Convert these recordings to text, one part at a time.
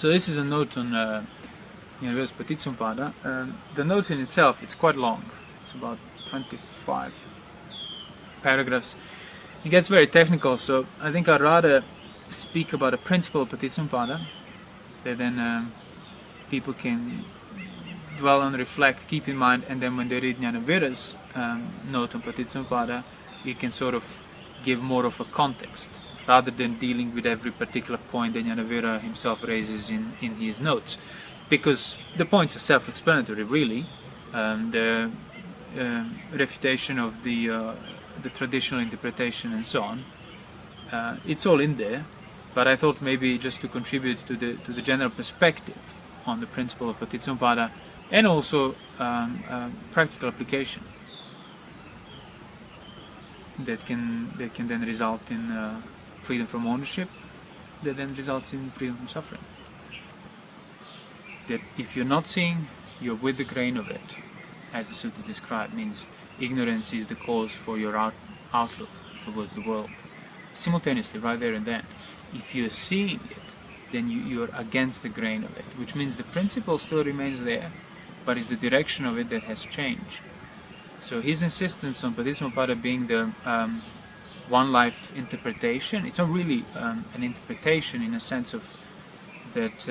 So this is a note on Nyanavira's Paticcasamuppada. The note in itself, it's quite long. It's about 25 paragraphs. It gets very technical, so I think I'd rather speak about a principle of Paticcasamuppada that then people can dwell on, reflect, keep in mind, and then when they read Nyanavira's note on Paticcasamuppada, you can sort of give more of a context, rather than dealing with every particular point that Nanavira himself raises in his notes. Because the points are self-explanatory, really. The refutation of the traditional interpretation and so on, it's all in there, but I thought maybe just to contribute to the general perspective on the principle of Paticcasamuppada, and also practical application that can then result in freedom from ownership, that then results in freedom from suffering. That if you're not seeing, you're with the grain of it, as the sutta described, means ignorance is the cause for your outlook towards the world. Simultaneously, right there and then. If you're seeing it, then you're against the grain of it, which means the principle still remains there, but it's the direction of it that has changed. So his insistence on Paticcasamuppada being the one life interpretation, it's not really an interpretation in a sense of that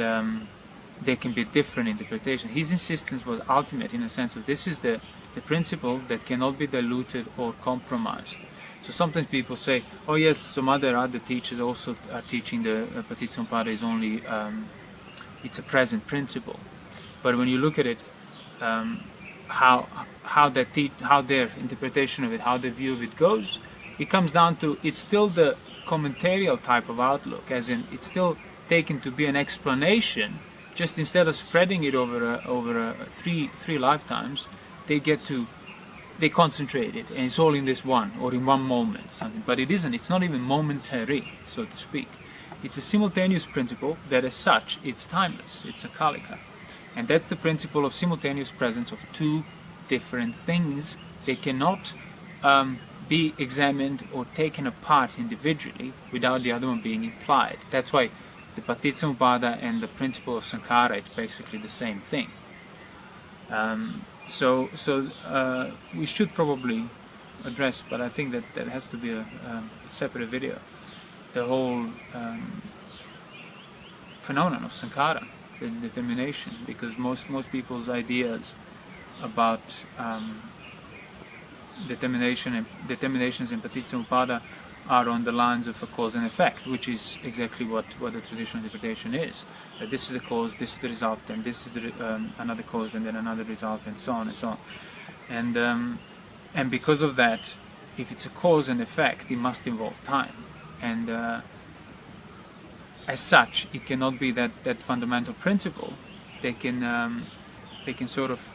there can be different interpretations. His insistence was ultimate in a sense of this is the principle that cannot be diluted or compromised. So sometimes people say, oh yes, some other teachers also are teaching the Paticcasamuppada is only, it's a present principle. But when you look at it, how their interpretation of it, how their view of it goes, it comes down to it's still the commentarial type of outlook, as in it's still taken to be an explanation. Just instead of spreading it over three lifetimes, they concentrate it, and it's all in this one, or in one moment, or something. But it isn't. It's not even momentary, so to speak. It's a simultaneous principle that, as such, it's timeless. It's a kalika. And that's the principle of simultaneous presence of two different things. They cannot be examined or taken apart individually without the other one being implied. That's why the Paticcasamuppada and the principle of Sankhara, it's basically the same thing. So we should probably address, but I think that has to be a separate video, the whole phenomenon of Sankhara, the determination, because most people's ideas about determinations in Paticcasamuppada are on the lines of a cause and effect, which is exactly what the traditional interpretation is. That this is the cause, this is the result, and this is another cause, and then another result, and so on and so on. And because of that, if it's a cause and effect, it must involve time. And as such, it cannot be that fundamental principle. They can sort of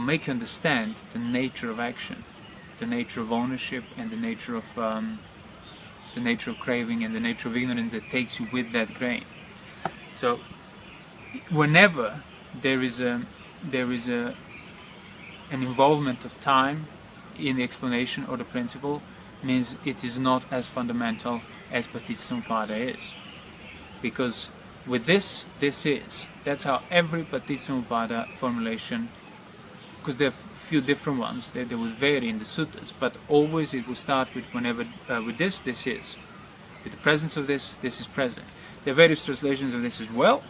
make you understand the nature of action, the nature of ownership, and the nature of craving, and the nature of ignorance that takes you with that grain. So, whenever there is an involvement of time in the explanation or the principle, means it is not as fundamental as Paticcasamuppada is. Because with this is. That's how every Paticcasamuppada formulation, because there are few different ones, they will vary in the suttas, but always it will start with whenever, with this is. With the presence of this is present. There are various translations of this as well,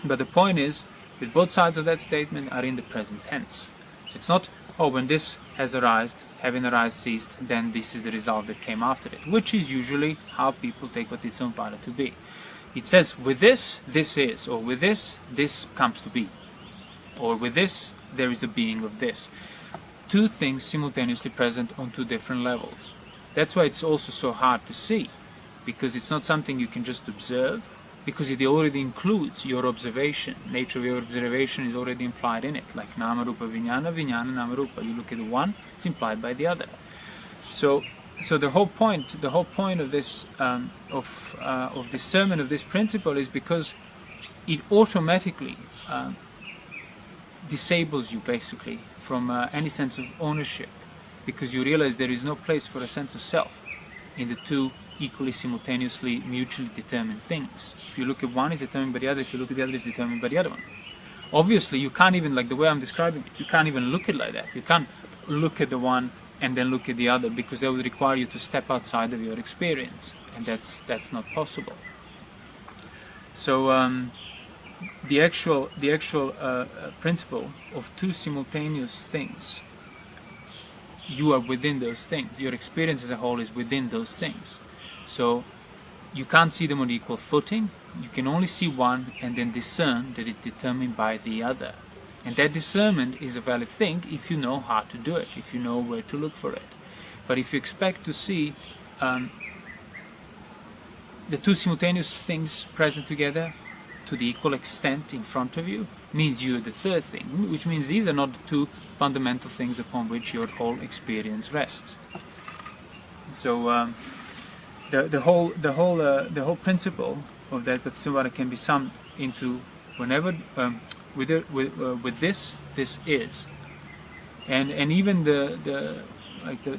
but the point is that both sides of that statement are in the present tense. So it's not, oh, when this has arisen, having arisen ceased, then this is the result that came after it, which is usually how people take Paticcasamuppada to be. It says, with this is, or with this comes to be, or with this, there is the being of this. Two things simultaneously present on two different levels. That's why it's also so hard to see, because it's not something you can just observe, because it already includes your observation. Nature of your observation is already implied in it, like nama rupa vijnana, vijnana nama rupa. You look at the one, it's implied by the other. So the whole point of this of discernment of this principle is because it automatically disables you basically from any sense of ownership, because you realize there is no place for a sense of self in the two equally, simultaneously, mutually determined things. If you look at one, it's determined by the other. If you look at the other, it's determined by the other one. Obviously, you can't even, like the way I'm describing it, you can't even look at it like that. You can't look at the one and then look at the other, because that would require you to step outside of your experience, and that's not possible. So the actual principle of two simultaneous things, you are within those things. Your experience as a whole is within those things. So you can't see them on equal footing. You can only see one and then discern that it's determined by the other. And that discernment is a valid thing if you know how to do it, if you know where to look for it. But if you expect to see the two simultaneous things present together to the equal extent in front of you, means you're the third thing, which means these are not the two fundamental things upon which your whole experience rests. So the whole principle of that Paticcasamuppada can be summed into whenever with this is, and even the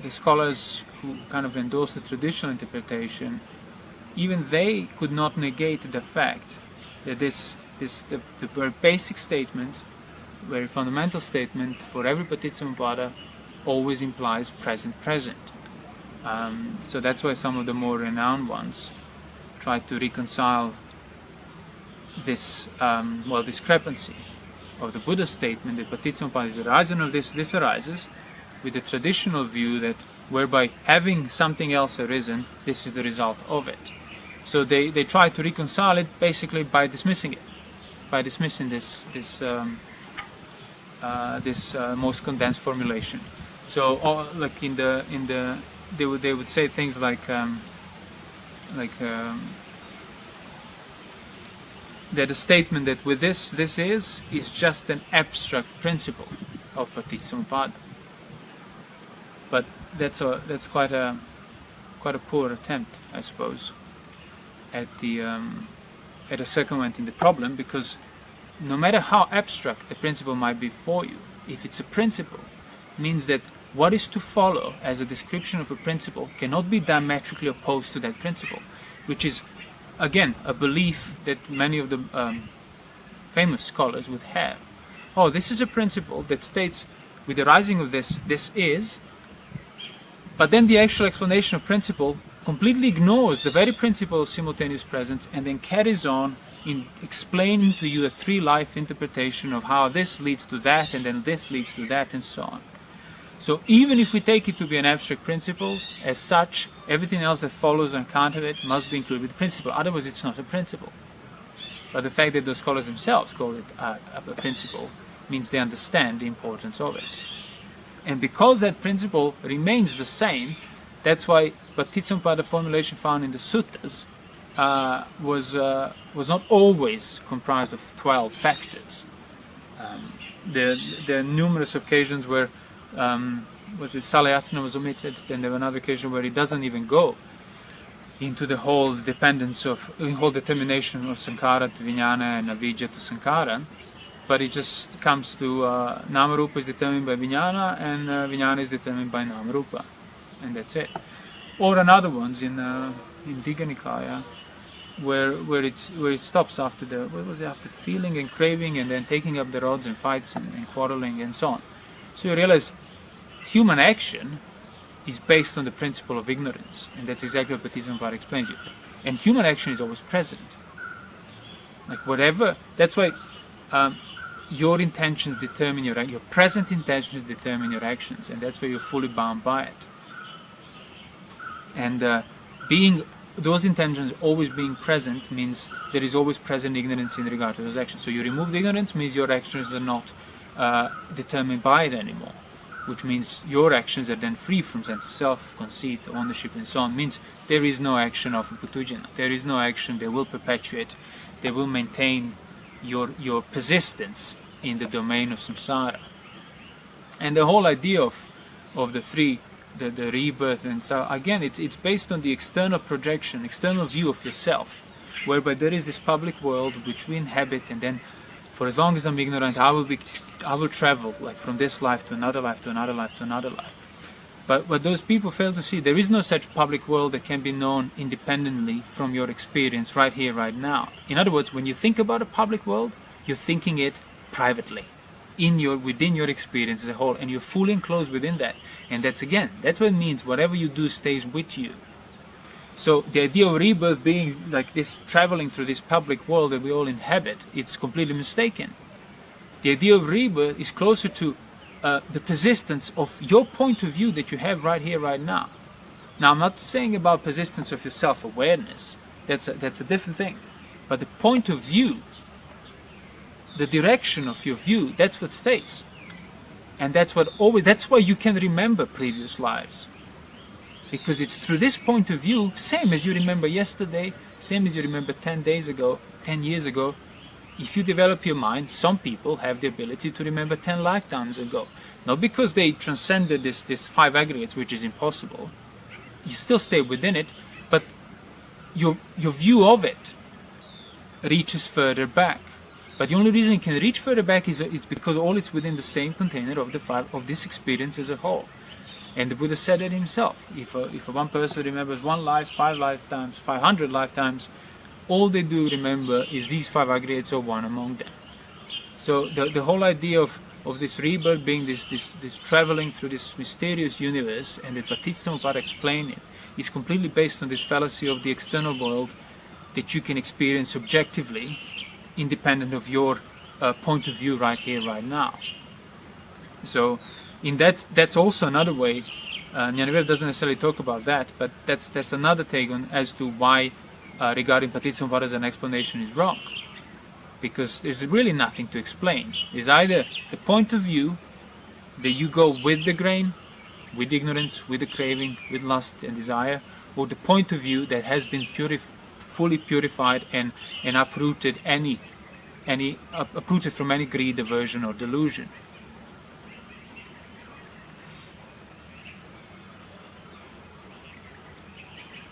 scholars who kind of endorse the traditional interpretation, even they could not negate the fact that the very basic statement, very fundamental statement for every Paticcasamuppada always implies present. So that's why some of the more renowned ones try to reconcile this discrepancy of the Buddha's statement that Paticcasamuppada is the horizon of this arises, with the traditional view that whereby having something else arisen, this is the result of it. So they try to reconcile it basically by dismissing it, by dismissing this most condensed formulation. So like they would say things like that the statement that with this is just an abstract principle of Paticcasamuppada. But that's quite a poor attempt, I suppose, at circumventing the problem, because no matter how abstract the principle might be for you, if it's a principle, it means that what is to follow as a description of a principle cannot be diametrically opposed to that principle, which is, again, a belief that many of the famous scholars would have. Oh, this is a principle that states, with the rising of this is, but then the actual explanation of principle completely ignores the very principle of simultaneous presence and then carries on in explaining to you a three-life interpretation of how this leads to that and then this leads to that and so on. So even if we take it to be an abstract principle, as such, everything else that follows on account of it must be included with the principle, otherwise it's not a principle. But the fact that those scholars themselves call it a principle means they understand the importance of it. And because that principle remains the same, that's why Paticcasamuppada formulation found in the suttas was not always comprised of 12 factors. There are numerous occasions where Salayatana was omitted, then there were another occasion where it doesn't even go into the whole whole determination of Sankara to Vijnana and Avidya to Sankara, but it just comes to Namarupa is determined by Vijnana and Vijnana is determined by Namarupa, and that's it. Or another ones in Digha Nikaya, where it stops after after feeling and craving and then taking up the rods and fights and quarreling and so on. So you realize human action is based on the principle of ignorance, and that's exactly what Paticcasamuppada explains you. And human action is always present. Like whatever, that's why your intentions determine your present intentions determine your actions, and that's why you're fully bound by it. And being those intentions always being present means there is always present ignorance in regard to those actions. So you remove the ignorance means your actions are not determined by it anymore, which means your actions are then free from sense of self, conceit, ownership and so on. Means there is no action of uputujana. There is no action that will perpetuate, they will maintain your persistence in the domain of samsara. And the whole idea of the three, the rebirth and so again, it's based on the external projection, external view of yourself, whereby there is this public world which we inhabit, and then for as long as I'm ignorant, I will travel like from this life to another life to another life to another life. But what those people fail to see, there is no such public world that can be known independently from your experience right here, right now. In other words, when you think about a public world, you're thinking it privately, within your experience as a whole, and you're fully enclosed within that. And that's what it means. Whatever you do stays with you. So the idea of rebirth being like this, traveling through this public world that we all inhabit, it's completely mistaken. The idea of rebirth is closer to the persistence of your point of view that you have right here, right now. Now, I'm not saying about persistence of your self-awareness. That's a different thing. But the point of view, the direction of your view, that's what stays. And that's why you can remember previous lives. Because it's through this point of view, same as you remember yesterday, same as you remember 10 days ago, 10 years ago. If you develop your mind, some people have the ability to remember 10 lifetimes ago. Not because they transcended this 5 aggregates, which is impossible. You still stay within it, but your view of it reaches further back. But the only reason it can reach further back is it's because all it's within the same container of this experience as a whole. And the Buddha said it himself. If one person remembers 1 life, 5 lifetimes, 500 lifetimes, all they do remember is these 5 aggregates or one among them. So the whole idea of this rebirth being this traveling through this mysterious universe, and that Paticcasamuppada explained it, is completely based on this fallacy of the external world that you can experience objectively, independent of your point of view right here, right now. So that's also another way. Nyanavira doesn't necessarily talk about that, but that's another take on as to why regarding Paticcasamuppada as an explanation is wrong. Because there's really nothing to explain. It's either the point of view that you go with the grain, with ignorance, with the craving, with lust and desire, or the point of view that has been fully purified and uprooted uprooted from any greed, aversion or delusion.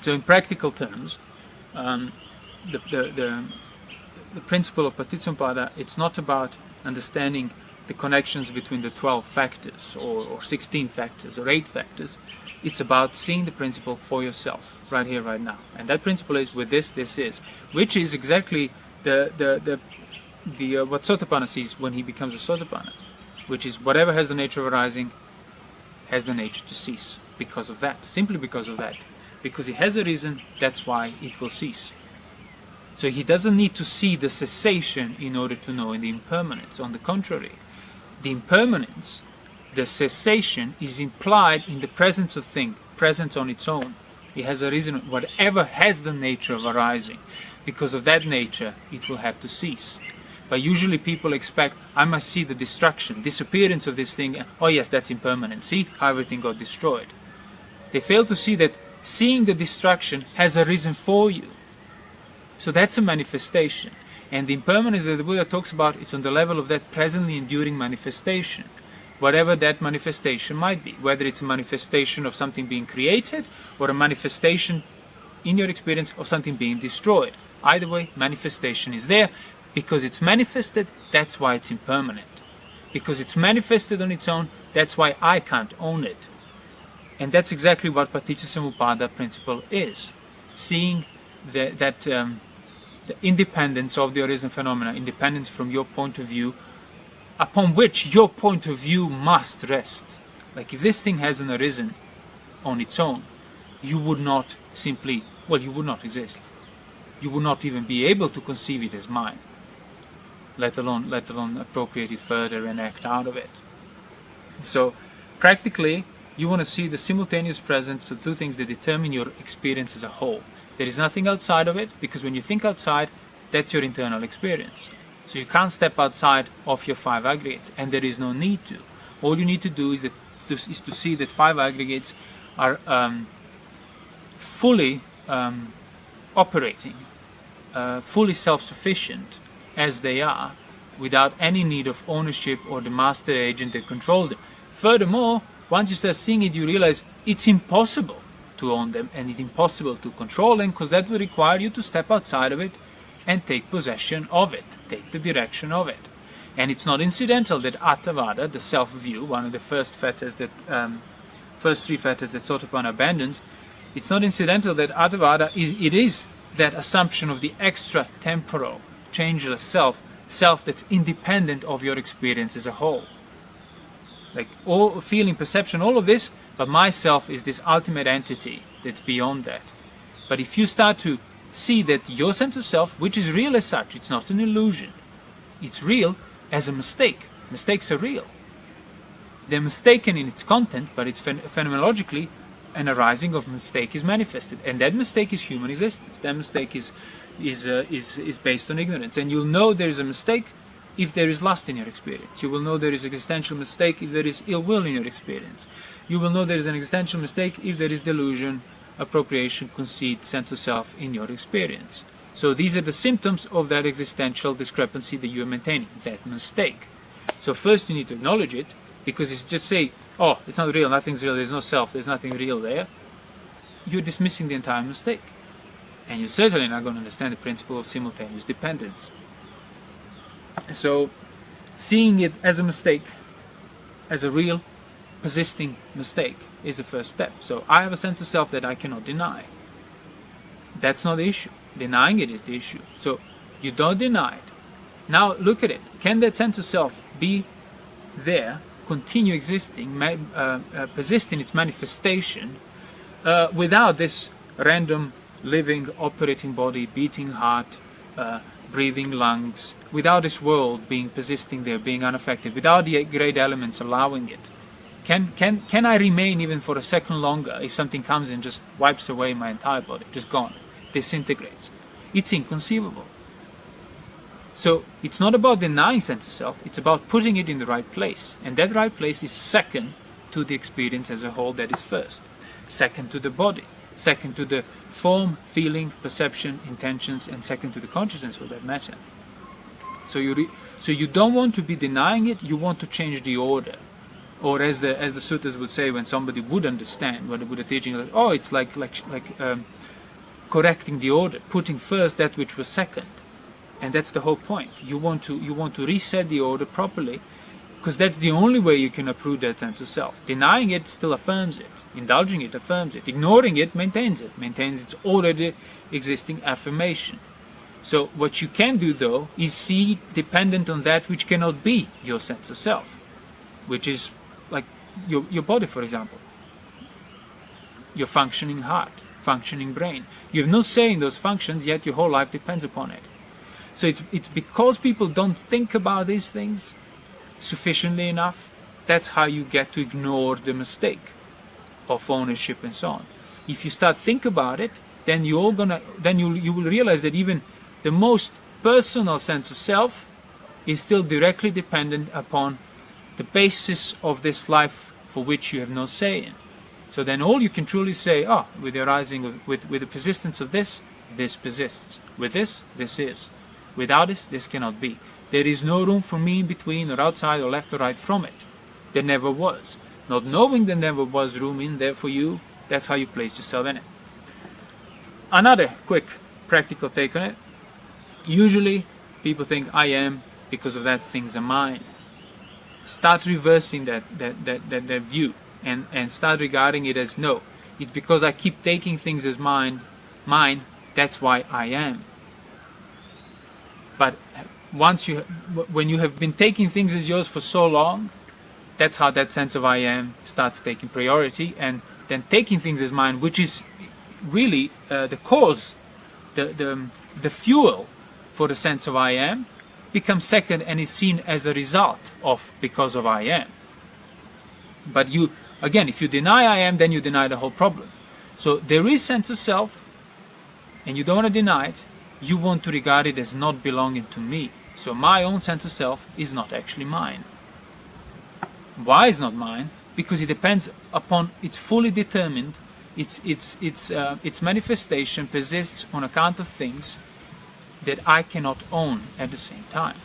So in practical terms, the principle of Paticcasamuppada, it's not about understanding the connections between the 12 factors or 16 factors or 8 factors. It's about seeing the principle for yourself, right here, right now. And that principle is with this is, which is exactly what Sotapanna sees when he becomes a Sotapanna, which is whatever has the nature of arising has the nature to cease because of that, simply because of that. Because it has a reason, that's why it will cease. So he doesn't need to see the cessation in order to know the impermanence. On the contrary, the impermanence, the cessation, is implied in the presence of thing, presence on its own. It has a reason, whatever has the nature of arising. Because of that nature, it will have to cease. But usually people expect, I must see the destruction, disappearance of this thing, oh yes, that's impermanent. See how everything got destroyed. They fail to see that seeing the destruction has a reason for you. So that's a manifestation. And the impermanence that the Buddha talks about is on the level of that presently enduring manifestation. Whatever that manifestation might be. Whether it's a manifestation of something being created or a manifestation in your experience of something being destroyed. Either way, manifestation is there. Because it's manifested, that's why it's impermanent. Because it's manifested on its own, that's why I can't own it. And that's exactly what Paticcasamuppada principle is. Seeing the independence of the arisen phenomena, independence from your point of view, upon which your point of view must rest. Like if this thing hasn't arisen on its own, you would not simply, you would not exist. You would not even be able to conceive it as mine, let alone appropriate it further and act out of it. So practically, you want to see the simultaneous presence of 2 things that determine your experience as a whole. There is nothing outside of it, because when you think outside, that's your internal experience. So you can't step outside of your 5 aggregates, and there is no need to. All you need to do is to see that 5 aggregates are fully operating, fully self-sufficient as they are, without any need of ownership or the master agent that controls them. Furthermore, once you start seeing it, you realize it's impossible to own them and it's impossible to control them, because that will require you to step outside of it and take possession of it, take the direction of it. And it's not incidental that Attavada, the self-view, one of the first fetters that first three fetters that Sotapanna abandons, it's not incidental that Atavada is that assumption of the extra temporal, changeless self that's independent of your experience as a whole. Like all feeling, perception, all of this, but myself is this ultimate entity that's beyond that. But if you start to see that your sense of self, which is real as such, it's not an illusion, it's real as a mistake. Mistakes are real. They're mistaken in its content, but it's phenomenologically an arising of mistake is manifested, and that mistake is human existence. That mistake is based on ignorance, and you'll know there is a mistake if there is lust in your experience. You will know there is existential mistake if there is ill will in your experience. You will know there is an existential mistake if there is delusion, appropriation, conceit, sense of self in your experience. So these are the symptoms of that existential discrepancy that you are maintaining, that mistake. So first you need to acknowledge it, because it's just say, oh, it's not real, nothing's real, there's no self, there's nothing real there. You're dismissing the entire mistake. And you're certainly not going to understand the principle of simultaneous dependence. So seeing it as a mistake, as a real, persisting mistake, is the first step. So I have a sense of self that I cannot deny. That's not the issue. Denying it is the issue. So you don't deny it. Now look at it. Can that sense of self be there, continue existing, persist in its manifestation without this random living, operating body, beating heart, breathing lungs, without this world being persisting there, being unaffected, without the great elements allowing it? Can I remain even for a second longer if something comes and just wipes away my entire body, just gone, disintegrates? It's inconceivable. So it's not about denying sense of self, it's about putting it in the right place. And that right place is second to the experience as a whole, that is first. Second to the body, second to the form, feeling, perception, intentions, and second to the consciousness for that matter. So you don't want to be denying it, you want to change the order. Or as the suttas would say, when somebody would understand what the Buddha teaching, like, oh, it's like correcting the order, putting first that which was second. And that's the whole point. You want to reset the order properly, because that's the only way you can uproot that sense of self. Denying it still affirms it. Indulging it affirms it. Ignoring it maintains its already existing affirmation. So what you can do, though, is see dependent on that which cannot be your sense of self, which is like your body, for example. Your functioning heart, functioning brain. You have no say in those functions, yet your whole life depends upon it. So it's because people don't think about these things sufficiently enough, that's how you get to ignore the mistake of ownership and so on. If you start think about it, then you will realize that even the most personal sense of self is still directly dependent upon the basis of this life for which you have no say in. So then all you can truly say, oh, with the arising of, with the persistence of this persists. With this is. Without this cannot be. There is no room for me in between or outside or left or right from it. There never was. Not knowing there never was room in there for you, that's how you place yourself in it. Another quick practical take on it. Usually people think I am, because of that things are mine. Start reversing that view and start regarding it as no. It's because I keep taking things as mine, that's why I am. But when you have been taking things as yours for so long, that's how that sense of I am starts taking priority, and then taking things as mine, which is really the cause, the fuel for the sense of I am, becomes second and is seen as a result of because of I am. But you, again, if you deny I am, then you deny the whole problem. So there is sense of self, and you don't want to deny it. You want to regard it as not belonging to me. So my own sense of self is not actually mine. Why is not mine? Because it depends upon, it's fully determined, its manifestation persists on account of things that I cannot own at the same time.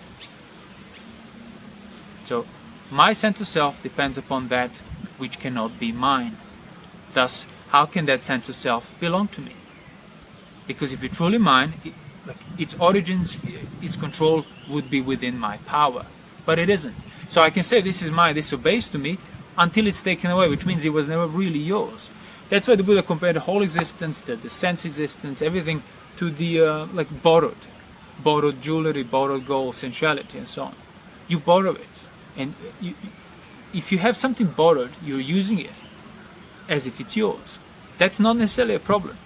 So my sense of self depends upon that which cannot be mine. Thus, how can that sense of self belong to me? Because if it's truly mine, its origins, its control would be within my power. But it isn't. So I can say this is mine, this obeys to me, until it's taken away, which means it was never really yours. That's why the Buddha compared the whole existence, the sense existence, everything, to the like borrowed jewelry, borrowed gold, sensuality, and so on. You borrow it, and if you have something borrowed, you're using it as if it's yours. That's not necessarily a problem.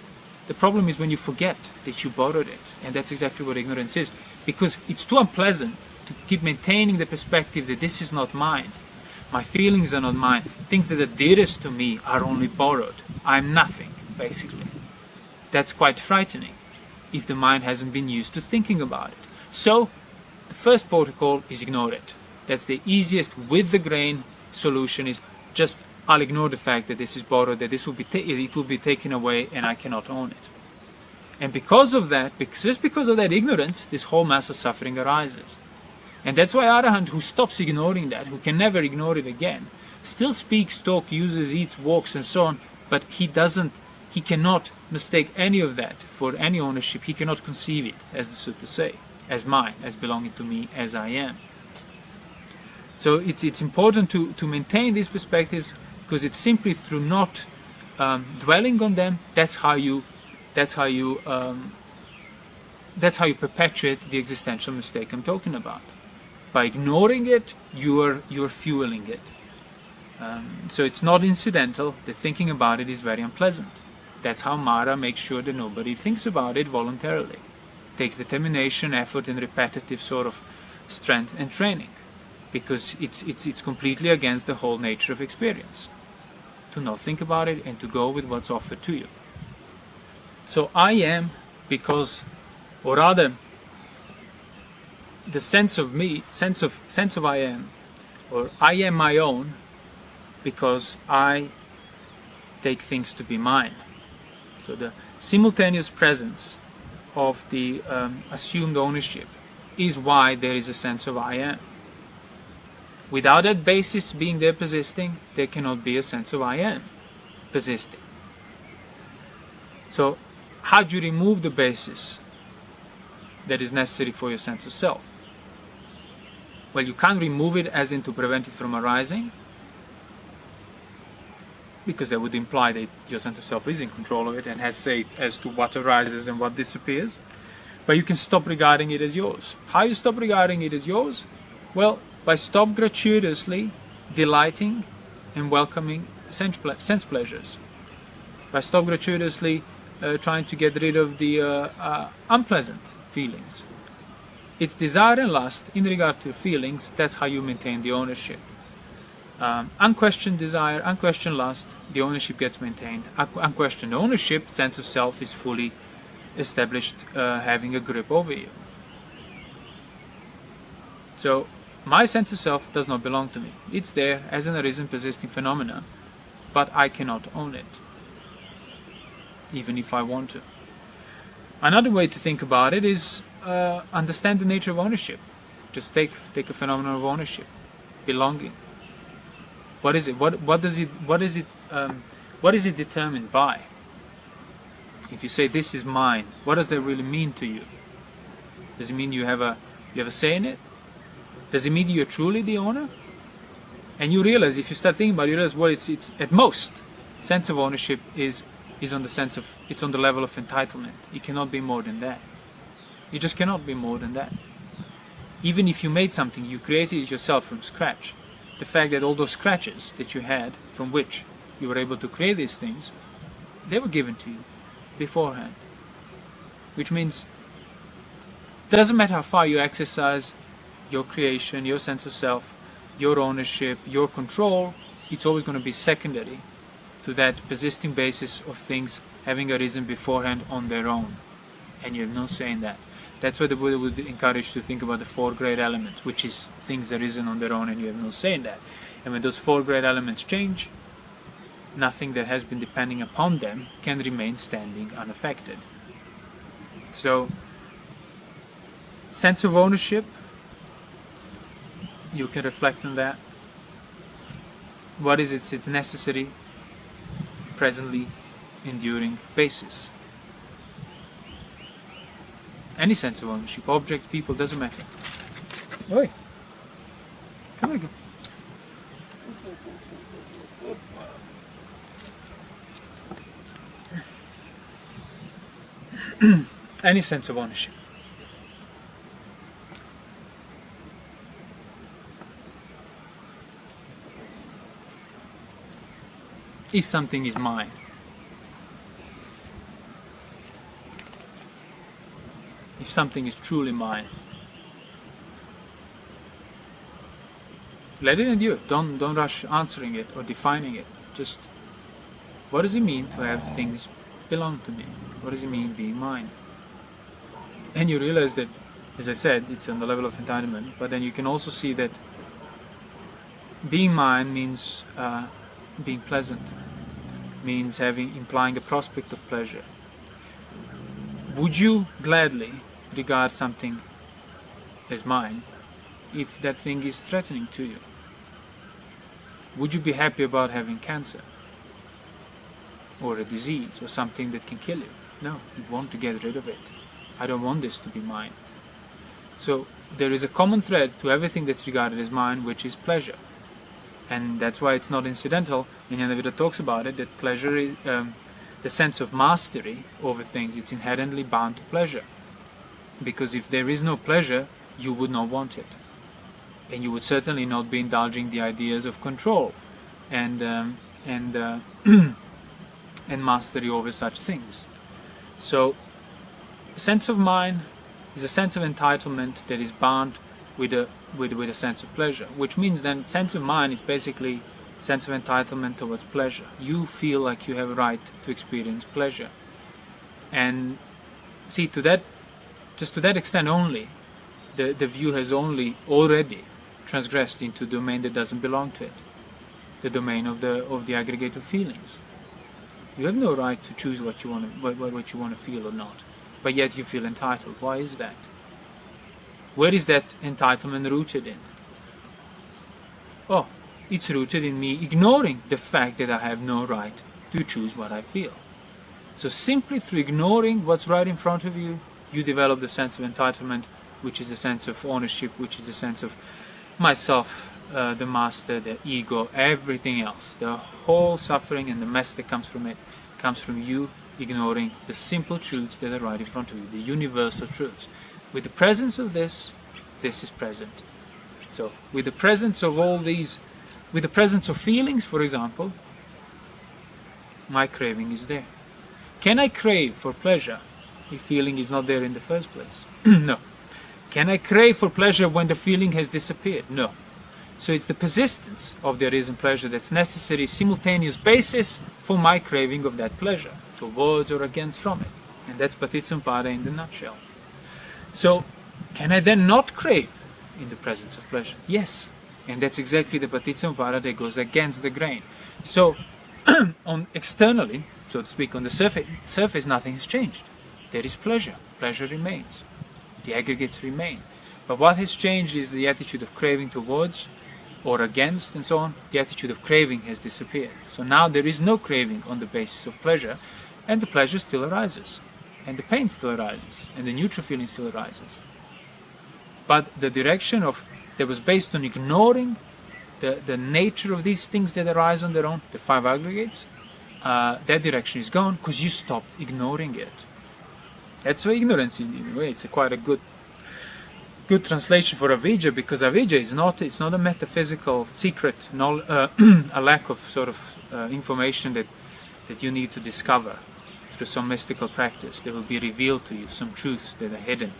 The problem is when you forget that you borrowed it, and that's exactly what ignorance is, because it's too unpleasant to keep maintaining the perspective that this is not mine. My feelings are not mine. Things that are dearest to me are only borrowed. I'm nothing, basically. That's quite frightening if the mind hasn't been used to thinking about it. So, the first protocol is ignore it. That's the easiest with the grain solution, is just I'll ignore the fact that this is borrowed, that this will be it will be taken away and I cannot own it. And because of that, just because of that ignorance, this whole mass of suffering arises. And that's why Arahant, who stops ignoring that, who can never ignore it again, still speaks, talks, uses, eats, walks, and so on, but he cannot mistake any of that for any ownership. He cannot conceive it, as the sutta say, as mine, as belonging to me, as I am. So it's important to maintain these perspectives, because it's simply through not dwelling on them, that's how you perpetuate the existential mistake I'm talking about. By ignoring it, you're fueling it. So it's not incidental. The thinking about it is very unpleasant. That's how Mara makes sure that nobody thinks about it voluntarily. It takes determination, effort, and repetitive sort of strength and training, because it's completely against the whole nature of experience to not think about it and to go with what's offered to you. So I am, because, or rather, the sense of me, sense of I am, or I am my own, because I take things to be mine. So the simultaneous presence of the assumed ownership is why there is a sense of I am. Without that basis being there persisting, there cannot be a sense of I am persisting. So how do you remove the basis that is necessary for your sense of self? Well, you can't remove it as in to prevent it from arising, because that would imply that your sense of self is in control of it and has say as to what arises and what disappears. But you can stop regarding it as yours. How you stop regarding it as yours? Well, by stop gratuitously delighting and welcoming sense pleasures. By stop gratuitously trying to get rid of the unpleasant feelings. It's desire and lust in regard to feelings. That's how you maintain the ownership. Unquestioned desire, unquestioned lust, the ownership gets maintained. Unquestioned ownership, sense of self is fully established, having a grip over you. So my sense of self does not belong to me. It's there as an arisen, persisting phenomena, but I cannot own it, even if I want to. Another way to think about it is understand the nature of ownership. Just take a phenomenon of ownership, belonging. What is it? What is it determined by? If you say this is mine, what does that really mean to you? Does it mean you have a say in it? Does it mean you're truly the owner? And you realize, if you start thinking about it, you realize, well, it's at most, sense of ownership is on the level of entitlement. It cannot be more than that. It just cannot be more than that. Even if you made something, you created it yourself from scratch. The fact that all those scratches that you had, from which you were able to create these things, they were given to you beforehand. Which means, it doesn't matter how far you exercise your creation, your sense of self, your ownership, your control, it's always going to be secondary to that persisting basis of things having arisen beforehand on their own. And you have no say in that. That's why the Buddha would encourage to think about the four great elements, which is things arisen on their own and you have no say in that. And when those four great elements change, nothing that has been depending upon them can remain standing unaffected. So, sense of ownership, you can reflect on that. What is its necessary, presently enduring basis? Any sense of ownership, object, people, doesn't matter. Oi, come again. Any sense of ownership. If something is mine, if something is truly mine, let it endure. Don't rush answering it or defining it. Just, what does it mean to have things belong to me? What does it mean being mine? And you realize that, as I said, it's on the level of entitlement, but then you can also see that being mine means being pleasant, means implying a prospect of pleasure. Would you gladly regard something as mine if that thing is threatening to you? Would you be happy about having cancer or a disease or something that can kill you? No, you want to get rid of it. I don't want this to be mine. So there is a common thread to everything that's regarded as mine, which is pleasure. And that's why it's not incidental, and Nanavira talks about it, that pleasure is the sense of mastery over things. It's inherently bound to pleasure. Because if there is no pleasure, you would not want it. And you would certainly not be indulging the ideas of control and mastery over such things. So, a sense of mine is a sense of entitlement that is bound with a sense of pleasure, which means then sense of mine is basically sense of entitlement towards pleasure. You feel like you have a right to experience pleasure. And see, just to that extent only, the view has already transgressed into a domain that doesn't belong to it, the domain of the aggregate of feelings. You have no right to choose what you want to feel or not, but yet you feel entitled. Why is that? Where is that entitlement rooted in? Oh, it's rooted in me ignoring the fact that I have no right to choose what I feel. So simply through ignoring what's right in front of you, you develop the sense of entitlement, which is the sense of ownership, which is the sense of myself, the master, the ego, everything else. The whole suffering and the mess that comes from it comes from you ignoring the simple truths that are right in front of you, the universal truths. With the presence of this is present. So, with the presence of all these, with the presence of feelings, for example, my craving is there. Can I crave for pleasure if feeling is not there in the first place? No. Can I crave for pleasure when the feeling has disappeared? No. So it's the persistence of there is in pleasure that's necessary, simultaneous basis for my craving of that pleasure, towards or against from it. And that's Paticcasamuppada in the nutshell. So, can I then not crave in the presence of pleasure? Yes. And that's exactly the Paticcasamuppada that goes against the grain. So, externally, so to speak, on the surface nothing has changed. There is pleasure. Pleasure remains. The aggregates remain. But what has changed is the attitude of craving towards or against and so on. The attitude of craving has disappeared. So now there is no craving on the basis of pleasure, and the pleasure still arises, and the pain still arises, and the neutral feeling still arises. But the direction that was based on ignoring the nature of these things that arise on their own, the five aggregates, that direction is gone because you stopped ignoring it. That's why ignorance, in a way, it's quite a good translation for avijja, because avijja it's not a metaphysical secret, a lack of sort of information that you need to discover through some mystical practice that will be revealed to you, some truths that are hidden.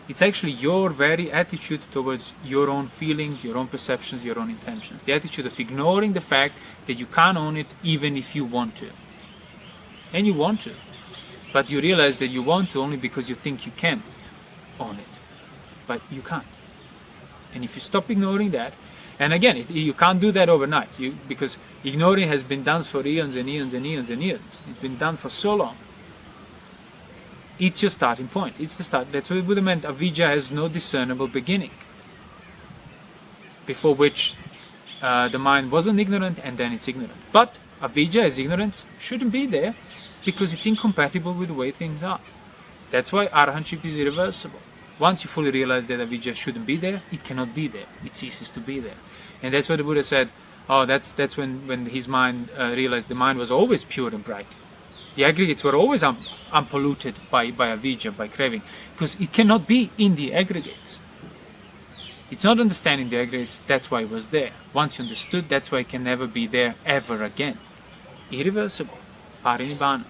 It's actually your very attitude towards your own feelings, your own perceptions, your own intentions. The attitude of ignoring the fact that you can't own it even if you want to. And you want to. But you realize that you want to only because you think you can own it. But you can't. And if you stop ignoring that, and again, you can't do that overnight, because ignoring has been done for eons and eons and eons and eons. It's been done for so long. It's your starting point. It's the start. That's what the Buddha meant. Avijja has no discernible beginning, before which the mind wasn't ignorant and then it's ignorant. But avijja as ignorance shouldn't be there because it's incompatible with the way things are. That's why arahantship is irreversible. Once you fully realize that avijja shouldn't be there, it cannot be there. It ceases to be there. And that's what the Buddha said, Oh, that's when his mind realized the mind was always pure and bright. The aggregates were always unpolluted by avijja, by craving, because it cannot be in the aggregates. It's not understanding the aggregates, that's why it was there. Once you understood, that's why it can never be there ever again. Irreversible. Parinibbana.